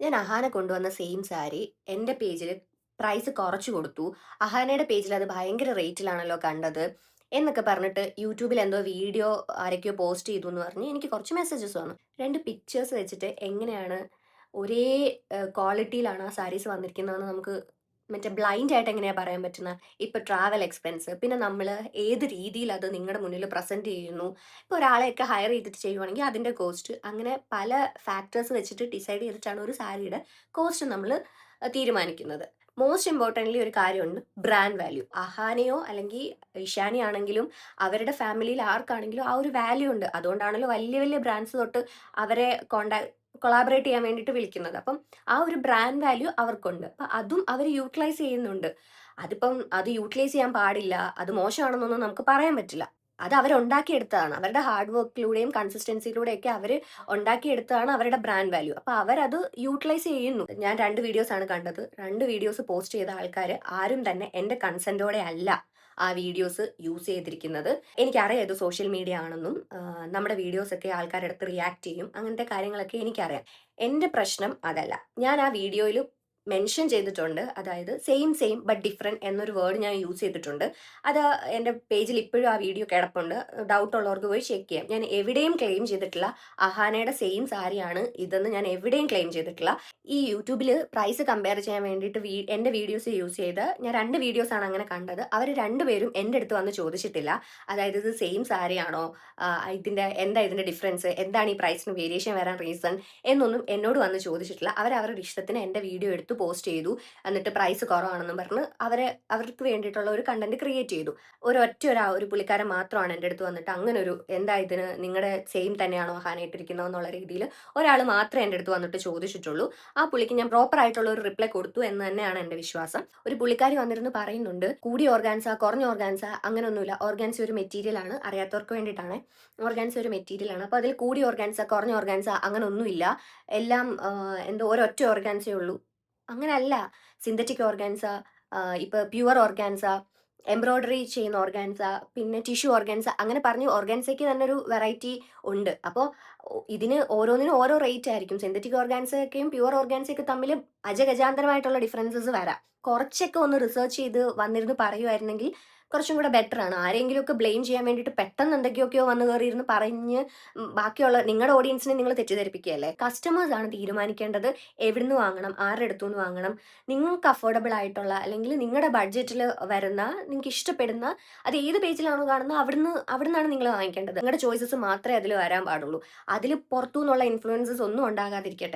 ഞാൻ അഹാന കൊണ്ടുവന്ന സെയിം സാരി എൻ്റെ പേജിൽ പ്രൈസ് കുറച്ചു കൊടുത്തു. അഹാനയുടെ പേജിൽ അത് ഭയങ്കര റേറ്റിലാണല്ലോ കണ്ടത് എന്നൊക്കെ പറഞ്ഞിട്ട് യൂട്യൂബിൽ എന്തോ വീഡിയോ ആരൊക്കെയോ പോസ്റ്റ് ചെയ്തു എന്ന് പറഞ്ഞ് എനിക്ക് കുറച്ച് മെസ്സേജസ് വന്നു. 2 പിക്ചേഴ്സ് വെച്ചിട്ട് എങ്ങനെയാണ് ഒരേ ക്വാളിറ്റിയിലാണ് ആ സാരീസ് വന്നിരിക്കുന്നതെന്ന് നമുക്ക് മറ്റേ ബ്ലൈൻഡ് ആയിട്ട് എങ്ങനെയാ പറയാൻ പറ്റുന്നത്? ഇപ്പൊ ട്രാവൽ എക്സ്പെൻസ്, പിന്നെ നമ്മൾ ഏത് രീതിയിൽ അത് നിങ്ങളുടെ മുന്നിൽ പ്രസന്റ് ചെയ്യുന്നു. ഇപ്പോൾ ഒരാളെയൊക്കെ ഹയർ ചെയ്തിട്ട് ചെയ്യുവാണെങ്കിൽ അതിന്റെ കോസ്റ്റ്, അങ്ങനെ പല ഫാക്ടേഴ്സ് വെച്ചിട്ട് ഡിസൈഡ് ചെയ്തിട്ടാണ് ഒരു സാരിയുടെ കോസ്റ്റ് നമ്മൾ തീരുമാനിക്കുന്നത്. മോസ്റ്റ് ഇമ്പോർട്ടൻ്റ്ലി ഒരു കാര്യമുണ്ട്, ബ്രാൻഡ് വാല്യൂ. അഹാനയോ അല്ലെങ്കിൽ ഇഷാനി ആണെങ്കിലും അവരുടെ ഫാമിലിയിൽ ആർക്കാണെങ്കിലും ആ ഒരു വാല്യൂ ഉണ്ട്. അതുകൊണ്ടാണല്ലോ വലിയ വലിയ ബ്രാൻഡ്സ് തൊട്ട് അവരെ കൊളാബറേറ്റ് ചെയ്യാൻ വേണ്ടിയിട്ട് വിളിക്കുന്നത്. അപ്പം ആ ഒരു ബ്രാൻഡ് വാല്യൂ അവർക്കുണ്ട്. അപ്പം അതും അവർ യൂട്ടിലൈസ് ചെയ്യുന്നുണ്ട്. അതിപ്പം അത് യൂട്ടിലൈസ് ചെയ്യാൻ പാടില്ല, അത് മോശമാണെന്നൊന്നും നമുക്ക് പറയാൻ പറ്റില്ല. അത് അവരുണ്ടാക്കിയെടുത്തതാണ്. അവരുടെ ഹാർഡ് വർക്കിലൂടെയും കൺസിസ്റ്റൻസിയിലൂടെയൊക്കെ അവര് ഉണ്ടാക്കിയെടുത്തതാണ് അവരുടെ ബ്രാൻഡ് വാല്യൂ. അപ്പൊ അവരത് യൂട്ടിലൈസ് ചെയ്യുന്നു. ഞാൻ 2 വീഡിയോസ് ആണ് കണ്ടത്. 2 വീഡിയോസ് പോസ്റ്റ് ചെയ്ത ആൾക്കാര് ആരും തന്നെ എന്റെ കൺസെന്റോടെ അല്ല ആ വീഡിയോസ് യൂസ് ചെയ്തിരിക്കുന്നത്. എനിക്കറിയാം ഇത് സോഷ്യൽ മീഡിയ ആണെന്നും നമ്മുടെ വീഡിയോസൊക്കെ ആൾക്കാരെടുത്ത് റിയാക്ട് ചെയ്യും. അങ്ങനത്തെ കാര്യങ്ങളൊക്കെ എനിക്കറിയാം. എന്റെ പ്രശ്നം അതല്ല. ഞാൻ ആ വീഡിയോയിൽ മെൻഷൻ ചെയ്തിട്ടുണ്ട്. അതായത് സെയിം സെയിം ബട്ട് ഡിഫറെന്റ് എന്നൊരു വേർഡ് ഞാൻ യൂസ് ചെയ്തിട്ടുണ്ട്. അത് എൻ്റെ പേജിൽ ഇപ്പോഴും ആ വീഡിയോ കിടപ്പുണ്ട്. ഡൗട്ട് ഉള്ളവർക്ക് പോയി ചെക്ക് ചെയ്യാം. ഞാൻ എവിടെയും ക്ലെയിം ചെയ്തിട്ടില്ല അഹാനയുടെ സെയിം സാരിയാണ് ഇതെന്ന്. ഞാൻ എവിടെയും ക്ലെയിം ചെയ്തിട്ടില്ല. ഈ യൂട്യൂബിൽ പ്രൈസ് കമ്പയർ ചെയ്യാൻ വേണ്ടിയിട്ട് എൻ്റെ വീഡിയോസ് യൂസ് ചെയ്ത് ഞാൻ 2 വീഡിയോസ് ആണ് അങ്ങനെ കണ്ടത്. അവർ രണ്ടുപേരും എൻ്റെ അടുത്ത് വന്ന് ചോദിച്ചിട്ടില്ല. അതായത് ഇത് സെയിം സാരിയാണോ, ഇതിന്റെ ഡിഫറൻസ് എന്താണ്, ഈ പ്രൈസിന് വേരിയേഷൻ വരാൻ റീസൺ എന്നൊന്നും എന്നോട് വന്ന് ചോദിച്ചിട്ടില്ല. അവരുടെ ഇഷ്ടത്തിന് എൻ്റെ വീഡിയോ എടുത്ത് പോസ്റ്റ് ചെയ്തു. എന്നിട്ട് പ്രൈസ് കുറവാണെന്നും പറഞ്ഞ് അവർക്ക് വേണ്ടിയിട്ടുള്ള ഒരു കണ്ടന്റ് ക്രിയേറ്റ് ചെയ്തു. ഒരു പുള്ളിക്കാരൻ മാത്രമാണ് എൻ്റെ അടുത്ത് വന്നിട്ട് അങ്ങനെ ഒരു, എന്താ ഇതിന് നിങ്ങളുടെ സെയിം തന്നെയാണോ ഹാന ഇട്ടിരിക്കുന്നത് എന്നുള്ള രീതിയിൽ ഒരാൾ മാത്രമേ എൻ്റെ അടുത്ത് വന്നിട്ട് ചോദിച്ചിട്ടുള്ളൂ. ആ പുള്ളിക്ക് ഞാൻ പ്രോപ്പർ ആയിട്ടുള്ള ഒരു റിപ്ലൈ കൊടുത്തു എന്ന് തന്നെയാണ് എൻ്റെ വിശ്വാസം. ഒരു പുള്ളിക്കാരി വന്നിരുന്ന് പറയുന്നുണ്ട് കൂടിയ ഓർഗാൻസ കുറഞ്ഞ ഓർഗാൻസ, അങ്ങനെയൊന്നുമില്ല. ഓർഗാൻസ ഒരു മെറ്റീരിയൽ ആണ്, അറിയാത്തവർക്ക് വേണ്ടിയിട്ടാണ്. ഓർഗാൻസ ഒരു മെറ്റീരിയൽ ആണ്. അപ്പോൾ അതിൽ കൂടിയ ഓർഗാൻസ കുറഞ്ഞ ഓർഗാൻസ അങ്ങനെ ഒന്നുമില്ല. എല്ലാം എന്തോ ഒരൊറ്റ ഓർഗാൻസേ ഉള്ളൂ. അങ്ങനല്ല. സിന്തറ്റിക് ഓർഗാൻസ, ഇപ്പൊ പ്യുവർ ഓർഗാൻസ, എംബ്രോയിഡറി ചെയ്യുന്ന ഓർഗാൻസ, പിന്നെ ടിഷ്യൂ ഓർഗാൻസ, അങ്ങനെ പറഞ്ഞ് ഓർഗാൻസയ്ക്ക് തന്നെ ഒരു വെറൈറ്റി ഉണ്ട്. അപ്പോൾ ഇതിന് ഓരോന്നിനും ഓരോ റേറ്റ് ആയിരിക്കും. സിന്തറ്റിക് ഓർഗാൻസയൊക്കെയും പ്യുവർ ഓർഗാൻസയൊക്കെ തമ്മിൽ അജഗജാന്തരമായിട്ടുള്ള ഡിഫറൻസസ് വരാം. കുറച്ചൊക്കെ ഒന്ന് റിസർച്ച് ചെയ്ത് വന്നിരുന്ന് പറയുമായിരുന്നെങ്കിൽ കുറച്ചും കൂടെ ബെറ്റർ ആണ്. ആരെങ്കിലുമൊക്കെ ബ്ലെയിം ചെയ്യാൻ വേണ്ടിയിട്ട് പെട്ടെന്ന് എന്തൊക്കെയൊക്കെയോ വന്ന് കയറിയിരുന്ന് പറഞ്ഞ് ബാക്കിയുള്ള നിങ്ങളുടെ ഓഡിയൻസിനെ നിങ്ങൾ തെറ്റിദ്ധരിപ്പിക്കുകയല്ലേ. കസ്റ്റമേഴ്സ് ആണ് തീരുമാനിക്കേണ്ടത് എവിടുന്ന് വാങ്ങണം, ആരുടെ അടുത്തുനിന്ന് വാങ്ങണം. നിങ്ങൾക്ക് അഫോർഡബിൾ ആയിട്ടുള്ള അല്ലെങ്കിൽ നിങ്ങളുടെ ബഡ്ജറ്റിൽ വരുന്ന, നിങ്ങൾക്ക് ഇഷ്ടപ്പെടുന്ന, അത് ഏത് പേജിലാണോ കാണുന്നത് അവിടുന്നാണ് നിങ്ങൾ വാങ്ങിക്കേണ്ടത്. നിങ്ങളുടെ ചോയ്സസ് മാത്രമേ അതിൽ വരാൻ പാടുള്ളൂ. അതിൽ പുറത്തു നിന്നുള്ള ഇൻഫ്ലുവൻസസ് ഒന്നും ഉണ്ടാകാതിരിക്കട്ടെ.